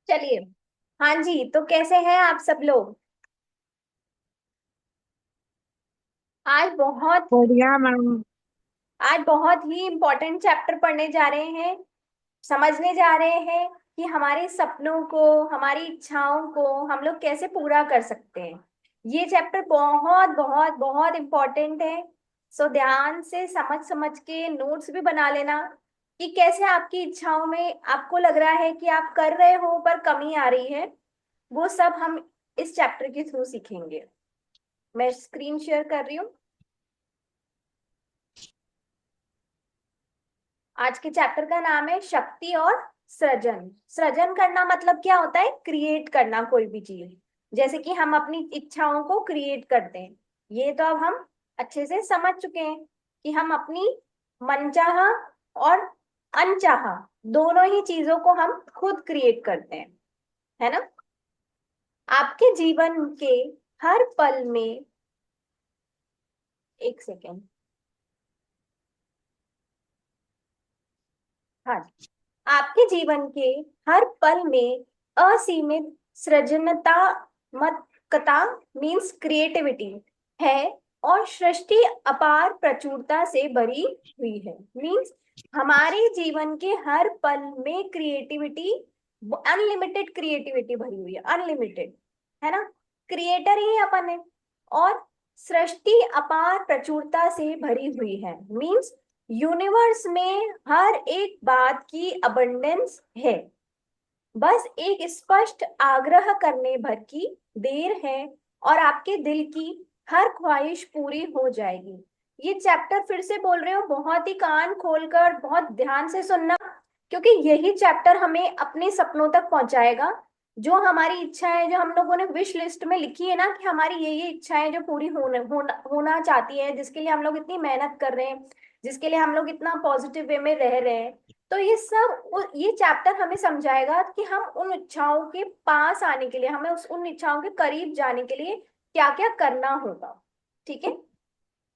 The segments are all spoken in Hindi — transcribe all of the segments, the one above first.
चलिए। हाँ जी, तो कैसे हैं आप सब लोग? आज बहुत बढ़िया मैम। आज बहुत ही इम्पोर्टेंट चैप्टर पढ़ने जा रहे हैं। समझने जा रहे हैं कि हमारे सपनों को, हमारी इच्छाओं को हम लोग कैसे पूरा कर सकते हैं। ये चैप्टर बहुत बहुत बहुत इम्पोर्टेंट है। सो ध्यान से समझ समझ के नोट्स भी बना लेना कि कैसे आपकी इच्छाओं में आपको लग रहा है कि आप कर रहे हो पर कमी आ रही है। वो सब हम इस चैप्टर के थ्रू सीखेंगे। मैं स्क्रीन शेयर कर रही हूँ। आज के चैप्टर का नाम है शक्ति और सृजन। सृजन करना मतलब क्या होता है? क्रिएट करना कोई भी चीज। जैसे कि हम अपनी इच्छाओं को क्रिएट करते हैं। ये तो अब हम अच्छे से समझ चुके हैं कि हम अपनी मनचाहा और अनचाहा दोनों ही चीजों को हम खुद क्रिएट करते हैं, है ना? आपके जीवन के हर पल में, एक सेकेंड। हाँ, आपके जीवन के हर पल में असीमित सृजनात्मकता मीन्स क्रिएटिविटी है और सृष्टि अपार प्रचुरता से भरी हुई है। मीन्स हमारे जीवन के हर पल में क्रिएटिविटी, अनलिमिटेड क्रिएटिविटी भरी हुई है, अनलिमिटेड, है ना? क्रिएटर ही अपन है। और सृष्टि अपार प्रचुरता से भरी हुई है मीन्स यूनिवर्स में हर एक बात की अबंडेंस है। बस एक स्पष्ट आग्रह करने भर की देर है और आपके दिल की हर ख्वाहिश पूरी हो जाएगी। ये चैप्टर फिर से बोल रही हूँ, बहुत ही कान खोलकर बहुत ध्यान से सुनना, क्योंकि यही चैप्टर हमें अपने सपनों तक पहुंचाएगा। जो हमारी इच्छाएं, जो हम लोगों ने विश लिस्ट में लिखी है ना कि हमारी ये इच्छाएं जो पूरी होना चाहती है, जिसके लिए हम लोग इतनी मेहनत कर रहे हैं, जिसके लिए हम लोग इतना पॉजिटिव वे में रह रहे हैं, तो ये सब ये चैप्टर हमें समझाएगा कि हम उन इच्छाओं के पास आने के लिए, हमें उन इच्छाओं के करीब जाने के लिए क्या क्या करना होगा। ठीक है?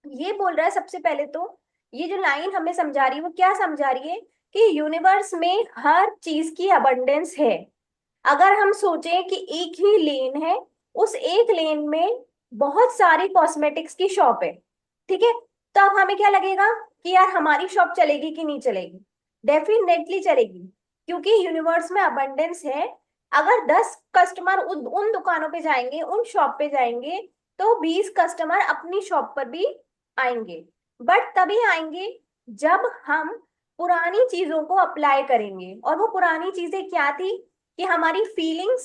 ये बोल रहा है सबसे पहले तो, ये जो लाइन हमें समझा रही है वो क्या समझा रही है कि यूनिवर्स में हर चीज की अबंडेंस है। अगर हम सोचें कि एक ही लेन है, उस एक लेन में बहुत सारी कॉस्मेटिक्स की शॉप है, ठीक है? तो अब हमें क्या लगेगा कि यार हमारी शॉप चलेगी कि नहीं चलेगी? डेफिनेटली चलेगी, क्योंकि यूनिवर्स में अबंडेंस है। अगर 10 कस्टमर उन दुकानों पे जाएंगे, उन शॉप पे जाएंगे, तो 20 कस्टमर अपनी शॉप पर भी आएंगे। बट तभी आएंगे जब हम पुरानी चीजों को अप्लाई करेंगे। और वो पुरानी चीजें क्या थी? कि हमारी फीलिंग्स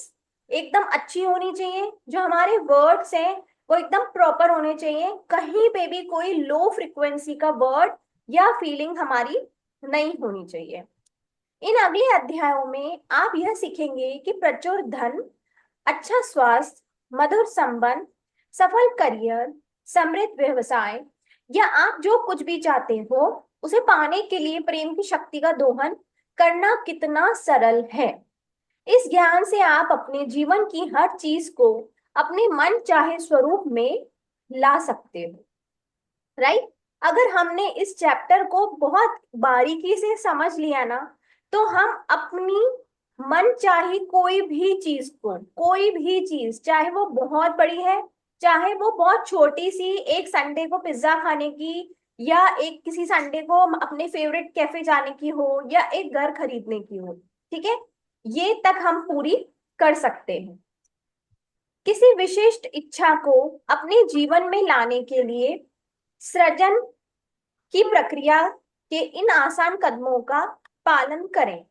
एकदम अच्छी होनी चाहिए, जो हमारे वर्ड्स हैं वो एकदम प्रॉपर होने चाहिए, कहीं पे भी कोई लो फ्रिक्वेंसी का वर्ड या फीलिंग हमारी नहीं होनी चाहिए। इन अगले अध्यायों में आप यह सीखेंगे कि प्रचुर धन, अच्छा स्वास्थ्य, मधुर संबंध, सफल करियर, समृद्ध व्यवसाय या आप जो कुछ भी चाहते हो उसे पाने के लिए प्रेम की शक्ति का दोहन करना कितना सरल है। इस ज्ञान से आप अपने जीवन की हर चीज को अपने मन चाहे स्वरूप में ला सकते हो। राइट? अगर हमने इस चैप्टर को बहुत बारीकी से समझ लिया ना, तो हम अपनी मन चाही कोई भी चीज, चाहे वो बहुत बड़ी है, चाहे वो बहुत छोटी सी, एक संडे को पिज्जा खाने की, या एक किसी संडे को अपने फेवरेट कैफे जाने की हो, या एक घर खरीदने की हो, ठीक है? ये तक हम पूरी कर सकते हैं। किसी विशिष्ट इच्छा को अपने जीवन में लाने के लिए सृजन की प्रक्रिया के इन आसान कदमों का पालन करें।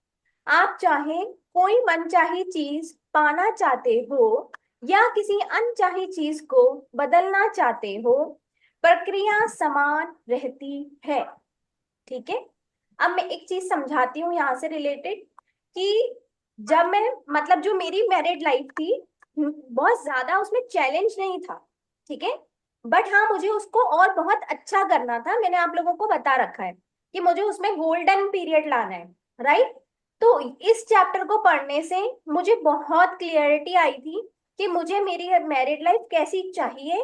आप चाहे कोई मनचाही चीज पाना चाहते हो या किसी अनचाही चीज को बदलना चाहते हो, प्रक्रिया समान रहती है। ठीक है? अब मैं एक चीज समझाती हूँ यहाँ से रिलेटेड, कि जब मैं, मतलब जो मेरी मैरिड लाइफ थी, बहुत ज्यादा उसमें चैलेंज नहीं था, ठीक है? बट हाँ, मुझे उसको और बहुत अच्छा करना था। मैंने आप लोगों को बता रखा है कि मुझे उसमें गोल्डन पीरियड लाना है, राइट? तो इस चैप्टर को पढ़ने से मुझे बहुत क्लियरिटी आई थी कि मुझे मेरी मैरिड लाइफ कैसी चाहिए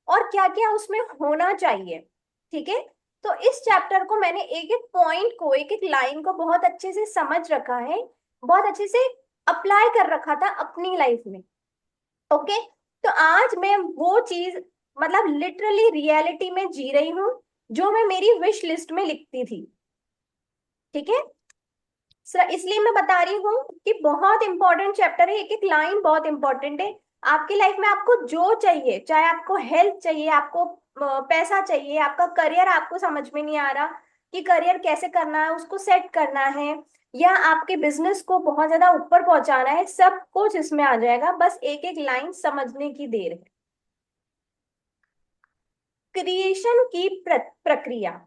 और क्या क्या उसमें होना चाहिए। ठीक है? तो इस चैप्टर को मैंने एक एक पॉइंट को, एक एक लाइन को बहुत अच्छे से समझ रखा है, बहुत अच्छे से अप्लाई कर रखा था अपनी लाइफ में। ओके, तो आज मैं वो चीज मतलब लिटरली रियलिटी में जी रही हूँ जो मैं मेरी विश लिस्ट में लिखती थी। ठीक है सर, इसलिए मैं बता रही हूँ कि बहुत इंपॉर्टेंट चैप्टर है, एक एक लाइन बहुत इंपॉर्टेंट है। आपकी लाइफ में आपको जो चाहिए, चाहे आपको हेल्थ चाहिए, आपको पैसा चाहिए, आपका करियर आपको समझ में नहीं आ रहा कि करियर कैसे करना है, उसको सेट करना है, या आपके बिजनेस को बहुत ज्यादा ऊपर पहुंचाना है, सब कुछ इसमें आ जाएगा। बस एक एक लाइन समझने की देर है। क्रिएशन की प्रक्रिया,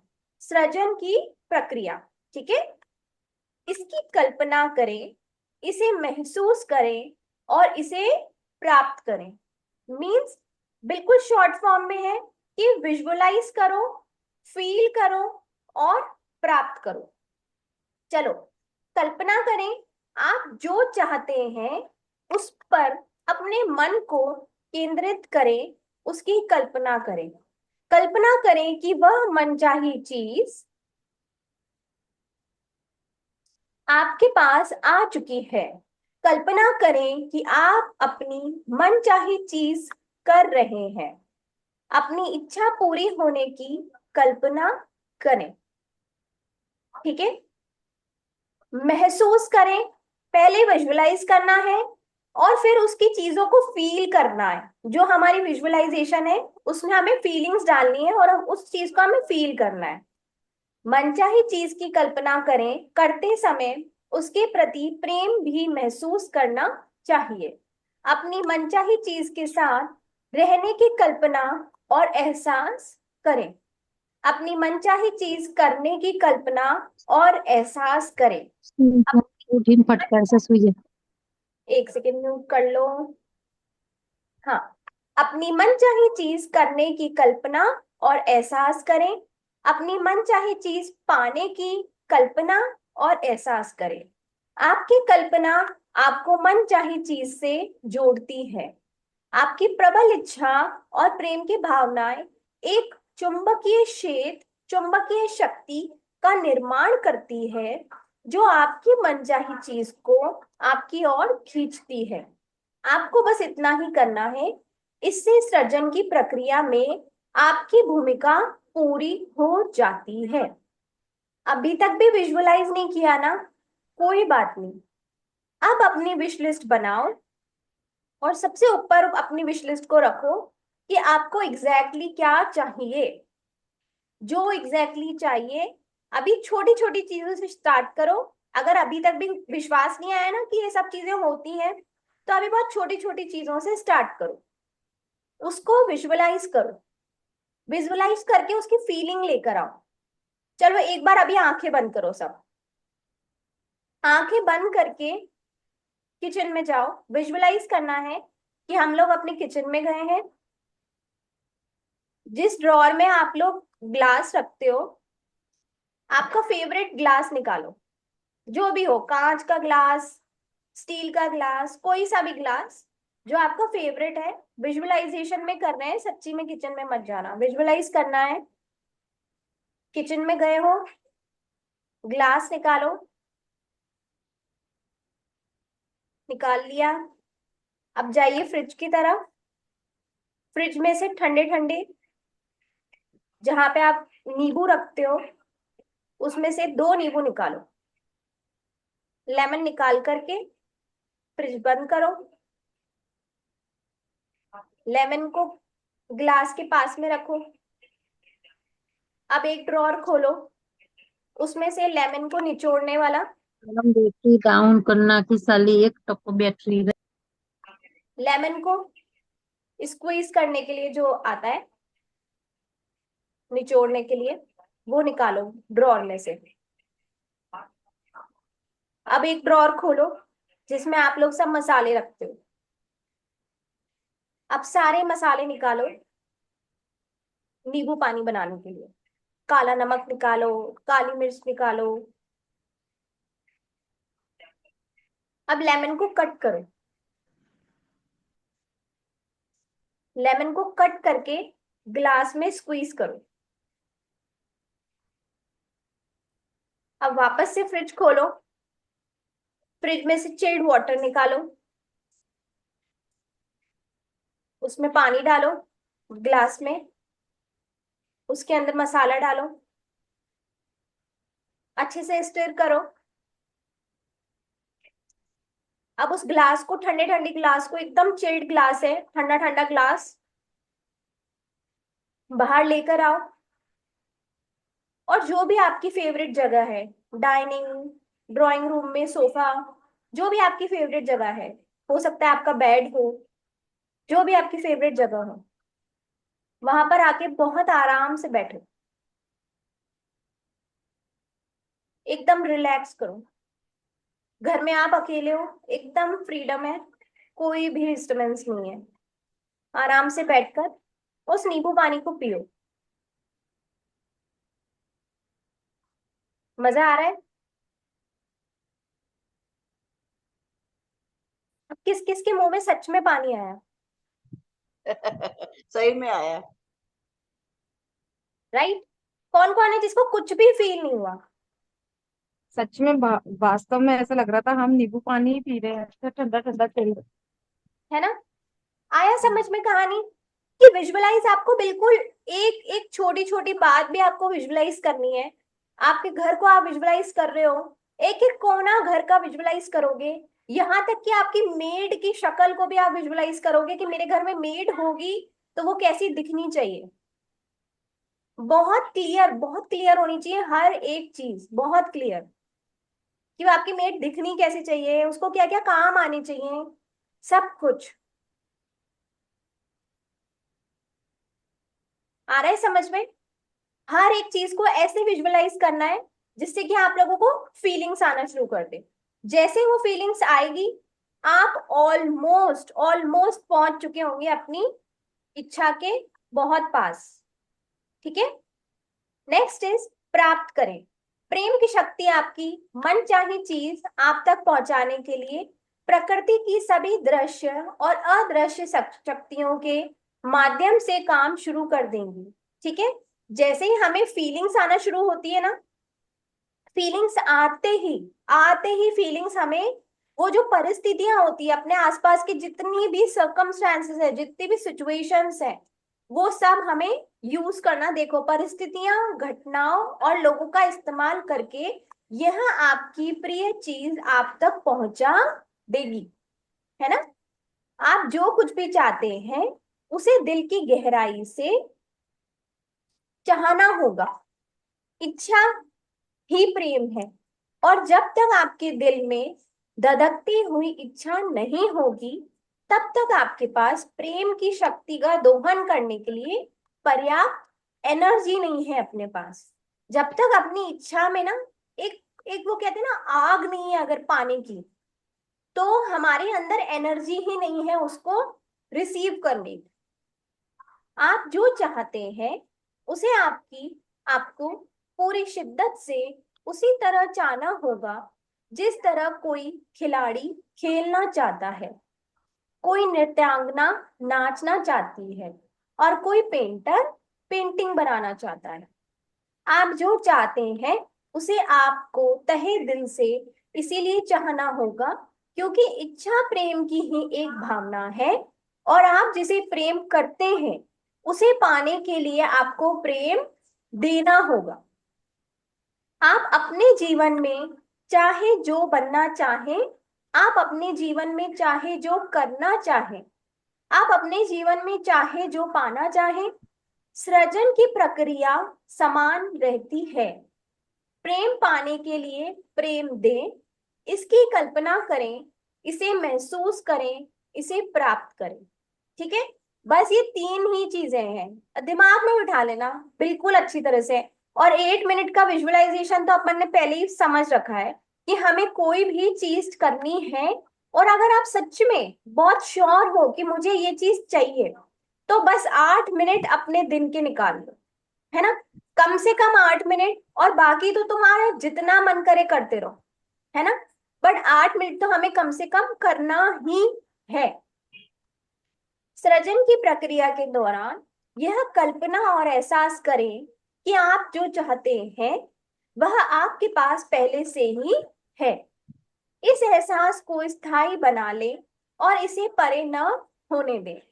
सृजन की प्रक्रिया। ठीक है, इसकी कल्पना करें, इसे महसूस करें और इसे प्राप्त करें। मींस बिल्कुल शॉर्ट फॉर्म में है कि विजुअलाइज करो, फील करो और प्राप्त करो। चलो कल्पना करें, आप जो चाहते हैं उस पर अपने मन को केंद्रित करें, उसकी कल्पना करें। कल्पना करें कि वह मनचाही चीज आपके पास आ चुकी है। कल्पना करें कि आप अपनी मनचाही चीज कर रहे हैं। अपनी इच्छा पूरी होने की कल्पना करें। ठीक है, महसूस करें, पहले विजुअलाइज करना है और फिर उसकी चीजों को फील करना है। जो हमारी विजुअलाइजेशन है उसमें हमें फीलिंग्स डालनी है और उस चीज को हमें फील करना है। मनचाही चीज की कल्पना करें, करते समय उसके प्रति प्रेम भी महसूस करना चाहिए। अपनी मनचाही चीज के साथ रहने की कल्पना और एहसास करें। अपनी मनचाही चीज करने की कल्पना और एहसास करें। अब उठिन फटकार से सुई है। एक सेकेंड म्यूट कर लो। हाँ, अपनी मनचाही चीज करने की कल्पना और एहसास करें। अपनी मनचाही चीज पाने की कल्पना और एहसास करें। आपकी कल्पना आपको मनचाही चीज से जोड़ती है। आपकी प्रबल इच्छा और प्रेम की भावनाएं एक चुंबकीय क्षेत्र, चुंबकीय शक्ति का निर्माण करती है जो आपकी मनचाही चीज को आपकी ओर खींचती है। आपको बस इतना ही करना है, इससे सृजन की प्रक्रिया में आपकी भूमिका पूरी हो जाती है। अभी तक भी विजुअलाइज नहीं किया ना, कोई बात नहीं। अब अपनी विश लिस्ट बनाओ और सबसे ऊपर अपनी विश लिस्ट को रखो कि आपको एग्जैक्टली exactly क्या चाहिए। जो एग्जैक्टली exactly चाहिए, अभी छोटी छोटी चीजों से स्टार्ट करो। अगर अभी तक भी विश्वास नहीं आया ना कि ये सब चीजें होती हैं, तो अभी बहुत छोटी छोटी चीजों से स्टार्ट करो, उसको विजुअलाइज करो। विजुअलाइज करके उसकी फीलिंग लेकर आओ। चलो एक बार अभी आंखें बंद करो सब। आंखें बंद करके किचन में जाओ। विजुअलाइज करना है कि हम लोग अपने किचन में गए हैं। जिस ड्रॉर में आप लोग ग्लास रखते हो, आपका फेवरेट ग्लास निकालो। जो भी हो, कांच का ग्लास, स्टील का ग्लास, कोई सा भी ग्लास जो आपका फेवरेट है। विजुअलाइजेशन में कर रहे हैं, सच्ची में किचन में मत जाना। विजुअलाइज करना है, किचन में गए हो, ग्लास निकालो। निकाल लिया, अब जाइए फ्रिज की तरफ। फ्रिज में से ठंडे ठंडे जहां पे आप नींबू रखते हो, उसमें से 2 नींबू निकालो। लेमन निकाल करके फ्रिज बंद करो। लेमन को ग्लास के पास में रखो। अब एक ड्रॉर खोलो, उसमें से लेमन को निचोड़ने वाला, कलम बैटरी डाउन करना की साली एक टप बैटरी लेमन को स्क्वीज करने के लिए जो आता है निचोड़ने के लिए, वो निकालो ड्रॉर में से। अब एक ड्रॉर खोलो जिसमें आप लोग सब मसाले रखते हो। अब सारे मसाले निकालो नींबू पानी बनाने के लिए। काला नमक निकालो, काली मिर्च निकालो। अब लेमन को कट करो। लेमन को कट करके ग्लास में स्क्वीज करो। अब वापस से फ्रिज खोलो, फ्रिज में से चिल्ड वाटर निकालो, उसमें पानी डालो ग्लास में, उसके अंदर मसाला डालो, अच्छे से स्टिर करो। अब उस ग्लास को, ठंडे ठंडी ग्लास को, एकदम चिल्ड ग्लास है, ठंडा ठंडा ग्लास, बाहर लेकर आओ। और जो भी आपकी फेवरेट जगह है, डाइनिंग, ड्राइंग रूम में सोफा, जो भी आपकी फेवरेट जगह है, हो सकता है आपका बेड हो, जो भी आपकी फेवरेट जगह हो, वहां पर आके बहुत आराम से बैठो, एकदम रिलैक्स करो। घर में आप अकेले हो, एकदम फ्रीडम है, कोई भी डिस्टरबेंस नहीं है। आराम से बैठकर उस नींबू पानी को पियो। मजा आ रहा है? अब किस किस के मुंह में सच में पानी आया? सही में आया। राइट? कौन कौन है जिसको कुछ भी फील नहीं हुआ? सच में वास्तव में ऐसा लग रहा था हम नींबू पानी ही पी रहे हैं, अच्छा ठंडा ठंडा चल रहा है ना? आया है। समझ में कहानी? कि विजुअलाइज आपको बिल्कुल, एक एक छोटी छोटी बात भी आपको विजुअलाइज करनी है। आपके घर को आप विजुअलाइज कर रहे हो, एक एक कोना घर का विजुअलाइज करोगे, यहाँ तक कि आपकी मेड की शक्ल को भी आप विजुअलाइज करोगे कि मेरे घर में मेड होगी तो वो कैसी दिखनी चाहिए। बहुत क्लियर होनी चाहिए हर एक चीज, बहुत क्लियर, कि वो आपकी मेड दिखनी कैसी चाहिए, उसको क्या क्या काम आने चाहिए, सब कुछ। आ रहा है समझ में? हर एक चीज को ऐसे विजुअलाइज करना है जिससे कि आप लोगों को फीलिंग्स आना शुरू कर दे। जैसे वो फीलिंग्स आएगी, आप ऑलमोस्ट ऑलमोस्ट पहुंच चुके होंगे अपनी इच्छा के बहुत पास। ठीक है? नेक्स्ट इज प्राप्त करें। प्रेम की शक्ति आपकी मनचाही चीज आप तक पहुंचाने के लिए प्रकृति की सभी दृश्य और अदृश्य शक्तियों के माध्यम से काम शुरू कर देंगी। ठीक है? जैसे ही हमें फीलिंग्स आना शुरू होती है ना, फीलिंग्स आते ही फीलिंग्स हमें, वो जो परिस्थितियां होती है अपने आसपास की, जितनी भी सर्कमस्टांसेस है, जितनी भी सिचुएशंस है, वो सब हमें यूज करना। देखो, परिस्थितियां, घटनाओं और लोगों का इस्तेमाल करके यह आपकी प्रिय चीज आप तक पहुंचा देगी। है ना? आप जो कुछ भी चाहते हैं उसे दिल की गहराई से चाहना होगा। इच्छा ही प्रेम है। और जब तक आपके दिल में धधकती हुई इच्छा नहीं होगी, तब तक आपके पास प्रेम की शक्ति का दोहन करने के लिए पर्याप्त एनर्जी नहीं है अपने पास। जब तक अपनी इच्छा में ना एक एक वो कहते हैं ना, आग नहीं है अगर पानी की, तो हमारे अंदर एनर्जी ही नहीं है उसको रिसीव करने की। आप जो चाहते हैं उसे आपको पूरी शिद्दत से उसी तरह चाहना होगा जिस तरह कोई खिलाड़ी खेलना चाहता है, कोई नृत्यांगना नाचना चाहती है, और कोई पेंटर पेंटिंग बनाना चाहता है। आप जो चाहते हैं उसे आपको तहे दिल से इसीलिए चाहना होगा क्योंकि इच्छा प्रेम की ही एक भावना है, और आप जिसे प्रेम करते हैं उसे पाने के लिए आपको प्रेम देना होगा। आप अपने जीवन में चाहे जो बनना चाहें, आप अपने जीवन में चाहे जो करना चाहें, आप अपने जीवन में चाहे जो पाना चाहें, सृजन की प्रक्रिया समान रहती है। प्रेम पाने के लिए प्रेम दें, इसकी कल्पना करें, इसे महसूस करें, इसे प्राप्त करें। ठीक है? बस ये तीन ही चीजें हैं, दिमाग में बिठा लेना बिल्कुल अच्छी तरह से। और 8 मिनट का विजुअलाइजेशन तो अपन ने पहले ही समझ रखा है कि हमें कोई भी चीज करनी है, और अगर आप सच में बहुत श्योर हो कि मुझे ये चीज चाहिए, तो बस 8 मिनट अपने दिन के निकाल लो। है ना? कम से कम 8 मिनट, और बाकी तो तुम्हारा जितना मन करे करते रहो। है ना? बट 8 मिनट तो हमें कम से कम करना ही है। सृजन की प्रक्रिया के दौरान यह कल्पना और एहसास करें कि आप जो चाहते हैं वह आपके पास पहले से ही है। इस एहसास को स्थायी बना ले और इसे परे न होने दे।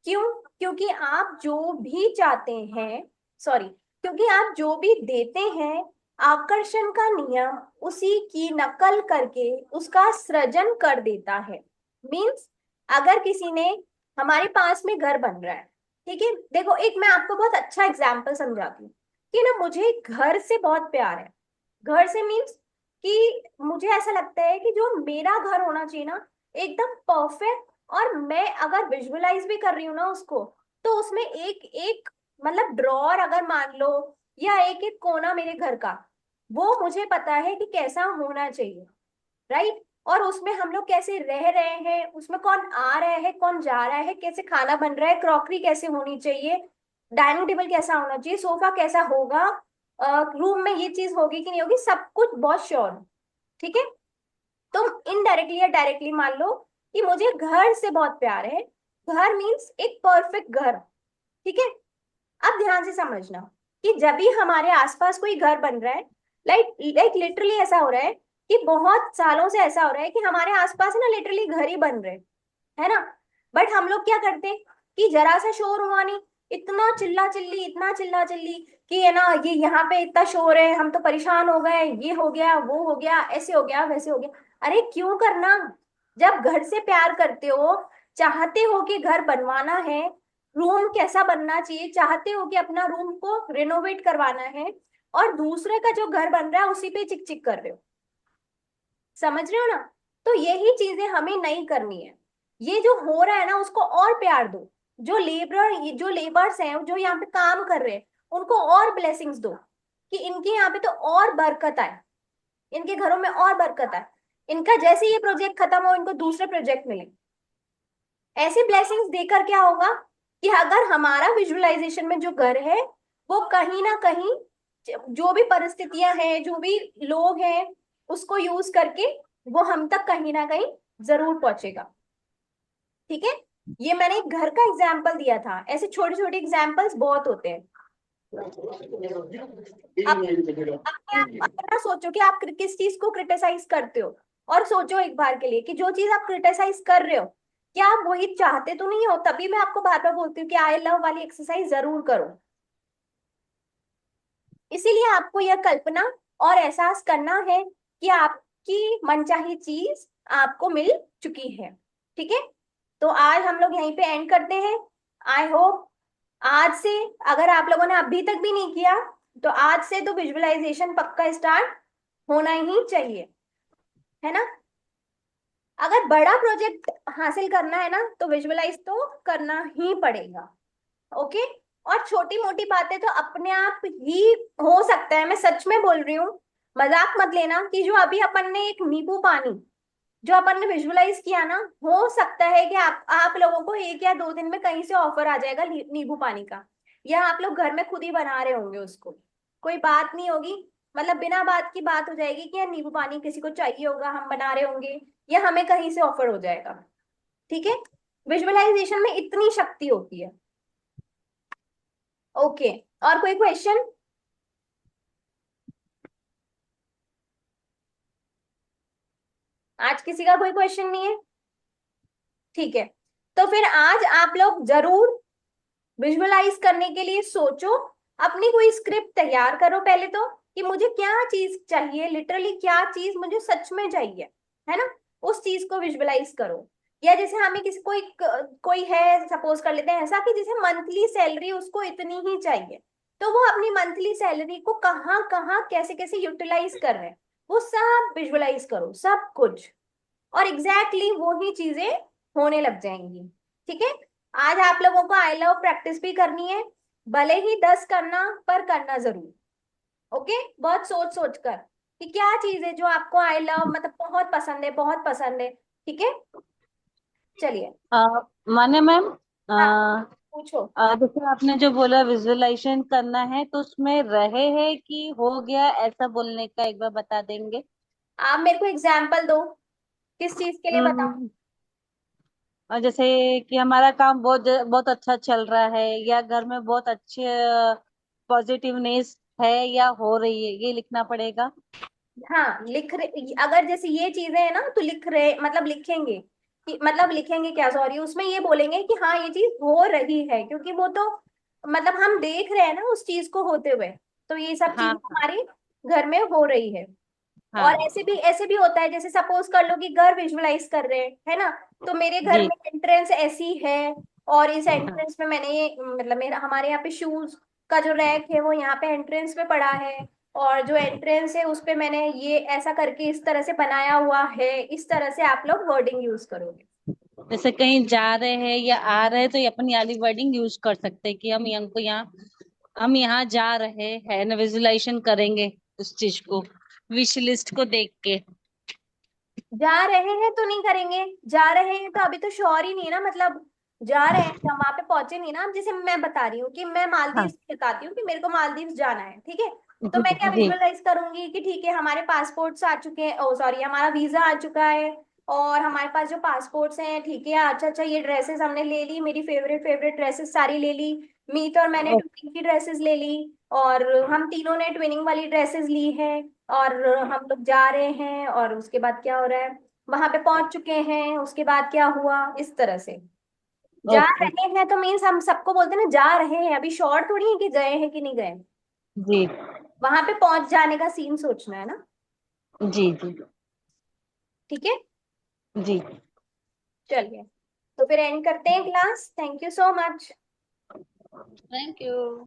क्यों? क्योंकि आप जो भी चाहते हैं, सॉरी, क्योंकि आप जो भी देते हैं, आकर्षण का नियम उसी की नकल करके उसका सृजन कर देता है। मीन्स, अगर किसी ने, हमारे पास में घर बन रहा है, ठीक है, देखो एक मैं आपको बहुत अच्छा एग्जाम्पल समझाती हूँ कि ना मुझे घर से बहुत प्यार है। घर से मीन्स कि मुझे ऐसा लगता है कि जो मेरा घर होना चाहिए ना, एकदम परफेक्ट, और मैं अगर विजुअलाइज भी कर रही हूँ ना उसको, तो उसमें एक एक मतलब ड्रॉर अगर मान लो, या एक एक कोना मेरे घर का, वो मुझे पता है कि कैसा होना चाहिए, राइट। और उसमें हम लोग कैसे रह रहे हैं, उसमें कौन आ रहा है कौन जा रहा है, कैसे खाना बन रहा है, क्रॉकरी कैसे होनी चाहिए, डाइनिंग टेबल कैसा होना चाहिए, सोफा कैसा होगा, रूम में ये चीज होगी कि नहीं होगी, सब कुछ बहुत श्योर। ठीक है। तुम इनडायरेक्टली या डायरेक्टली मान लो कि मुझे घर से बहुत प्यार है। घर मीन्स एक परफेक्ट घर। ठीक है। अब ध्यान से समझना कि जब भी हमारे आसपास कोई घर बन रहा है, लाइक लाइक लिटरली ऐसा हो रहा है कि बहुत सालों से ऐसा हो रहा है कि हमारे आसपास ना लिटरली घर ही बन रहे हैं, है ना। बट हम लोग क्या करते हैं कि जरा सा शोर हुआ नहीं, इतना चिल्ला चिल्ली, इतना चिल्ला चिल्ली कि है ना, ये यहाँ पे इतना शोर है, हम तो परेशान हो गए, ये हो गया वो हो गया, ऐसे हो गया वैसे हो गया। अरे क्यों करना? जब घर से प्यार करते हो, चाहते हो कि घर बनवाना है, रूम कैसा बनना चाहिए, चाहते हो कि अपना रूम को रिनोवेट करवाना है, और दूसरे का जो घर बन रहा है उसी पे चिक चिक कर रहे हो, समझ रहे हो ना। तो यही चीजें हमें नहीं करनी है। ये जो हो रहा है ना उसको और प्यार दो। जो लेबर्स हैं, जो यहाँ पे काम कर रहे हैं, उनको और ब्लेसिंग्स दो कि इनके यहाँ पे तो और बरकत आए, इनके घरों में और बरकत आए, इनका जैसे ये प्रोजेक्ट खत्म हो इनको दूसरे प्रोजेक्ट मिले। ऐसे ब्लेसिंग्स देकर क्या होगा कि अगर हमारा विजुअलाइजेशन में जो घर है, वो कहीं ना कहीं, जो भी परिस्थितियां हैं, जो भी लोग हैं, उसको यूज करके वो हम तक कहीं ना कहीं जरूर पहुंचेगा। ठीक है। ये मैंने एक घर का एग्जाम्पल दिया था, ऐसे छोटे छोटे एग्जाम्पल्स बहुत होते हैं। अब अपने आप अपना सोचो कि आप किस चीज को क्रिटिसाइज करते हो, और सोचो एक बार के लिए कि जो चीज आप क्रिटिसाइज कर रहे हो, क्या आप वही चाहते तो नहीं हो? तभी मैं आपको बार बार बोलती हूँ कि आई लव वाली एक्सरसाइज जरूर करो। इसीलिए आपको यह कल्पना और एहसास करना है कि आपकी मनचाही चीज आपको मिल चुकी है। ठीक है। तो आज हम लोग यहीं पे एंड करते हैं। आई होप आज से, अगर आप लोगों ने अभी तक भी नहीं किया, तो आज से तो विजुअलाइजेशन पक्का स्टार्ट होना ही चाहिए, है ना। अगर बड़ा प्रोजेक्ट हासिल करना है ना, तो विजुअलाइज तो करना ही पड़ेगा। ओके। और छोटी मोटी बातें तो अपने आप ही हो सकता है, मैं सच में बोल रही हूँ, मजाक मत लेना, कि जो अभी अपन ने एक नींबू पानी जो अपन ने विजुअलाइज किया ना, हो सकता है कि आप लोगों को 1 या 2 दिन में कहीं से ऑफर आ जाएगा नींबू पानी का, या आप लोग घर में खुद ही बना रहे होंगे उसको, कोई बात नहीं होगी, मतलब बिना बात की बात हो जाएगी कि यार नींबू पानी किसी को चाहिए होगा, हम बना रहे होंगे, या हमें कहीं से ऑफर हो जाएगा। ठीक है। विजुअलाइजेशन में इतनी शक्ति होती है। ओके। और कोई क्वेश्चन? आज किसी का कोई क्वेश्चन नहीं है? ठीक है। तो फिर आज आप लोग जरूर विजुअलाइज करने के लिए सोचो, अपनी कोई स्क्रिप्ट तैयार करो पहले तो, कि मुझे क्या चीज चाहिए, लिटरली क्या चीज मुझे सच में चाहिए, है ना। उस चीज को विजुअलाइज करो। या जैसे हमें किसी कोई कोई है, सपोज कर लेते हैं ऐसा कि जैसे मंथली सैलरी उसको इतनी ही चाहिए, तो वो अपनी मंथली सैलरी को कहाँ कहाँ कैसे कैसे यूटिलाइज कर रहे हैं, वो सब विजुअलाइज करो, सब कुछ, और एग्जैक्टली exactly वो ही चीजें होने लग जाएंगी। ठीक है। आज आप लोगों को आई लव प्रैक्टिस भी करनी है, भले ही 10 करना, पर करना जरूर। ओके। बहुत सोच सोच कर कि क्या चीज है जो आपको आई लव मतलब बहुत पसंद है, बहुत पसंद है। ठीक है। चलिए। आ, माने मैम, हाँ, पूछो। जैसे आपने जो बोला विजुअलाइजेशन करना है, तो उसमें रहे है कि हो गया ऐसा बोलने का एक बार बता देंगे? आप मेरे को एग्जाम्पल दो, किस चीज के लिए बताओ। हम्म, और जैसे कि हमारा काम बहुत बहुत अच्छा चल रहा है, या घर में बहुत अच्छे पॉजिटिवनेस है या हो रही है, ये लिखना पड़ेगा। हाँ लिख रहे, अगर जैसे ये चीजें है ना तो लिख रहे मतलब लिखेंगे कि मतलब लिखेंगे क्या, सॉरी, उसमें ये बोलेंगे कि हाँ ये चीज हो रही है, क्योंकि वो तो मतलब हम देख रहे हैं ना उस चीज को होते हुए, तो ये सब चीजें हाँ हमारे घर में हो रही है। और हाँ। ऐसे भी होता है, जैसे सपोज कर लो कि घर विजुअलाइज कर रहे हैं, है ना, तो मेरे घर जी। में एंट्रेंस ऐसी है, और इस हाँ एंट्रेंस में मैंने ये मतलब मेरा हमारे यहाँ पे शूज का जो रैक है वो यहाँ पे एंट्रेंस में पड़ा है, और जो एंट्रेंस है उस पे मैंने ये ऐसा करके इस तरह से बनाया हुआ है, इस तरह से आप लोग वर्डिंग यूज करोगे। जैसे कहीं जा रहे हैं या आ रहे हैं तो ये अपन वाली वर्डिंग यूज कर सकते हैं कि हम यहाँ जा रहे हैं ना, विजुलाइजेशन करेंगे उस चीज को, विश लिस्ट को देख के। जा रहे हैं तो नहीं करेंगे, जा रहे हैं तो अभी तो श्योर ही नहीं है ना, मतलब जा रहे हैं, हम वहां पे पहुंचे नहीं ना। अब जैसे मैं बता रही हूँ कि मैं हाँ। मालदीव बताती हूँ कि मेरे को मालदीव जाना है, ठीक है, तो जी मैं क्या जी। विजुअलाइज करूंगी कि ठीक है हमारे पासपोर्ट्स आ चुके हैं, ओ सॉरी हमारा वीजा आ चुका है, और हमारे पास जो पासपोर्ट्स हैं, ठीक है, अच्छा अच्छा ये ड्रेसेस हमने ले ली, मेरी फेवरेट फेवरेट ड्रेसेस सारी ले ली, मीत और मैंने ओ, ट्विनिंग की ड्रेसेस ले ली, और हम तीनों ने ट्विनिंग वाली ड्रेसेस ली हैं, और हम लोग जा रहे हैं, और उसके बाद क्या हो रहा है, वहां पे पहुंच चुके हैं, उसके बाद क्या हुआ, इस तरह से। जा ओके। रहे हैं तो मीन्स हम सबको बोलते हैं ना जा रहे हैं, अभी श्योर थोड़ी है कि गए हैं कि नहीं गए, जी वहां पे पहुंच जाने का सीन सोचना है ना। जी। जी ठीक है, जी। चलिए, तो फिर एंड करते हैं class, thank you so much. Thank you.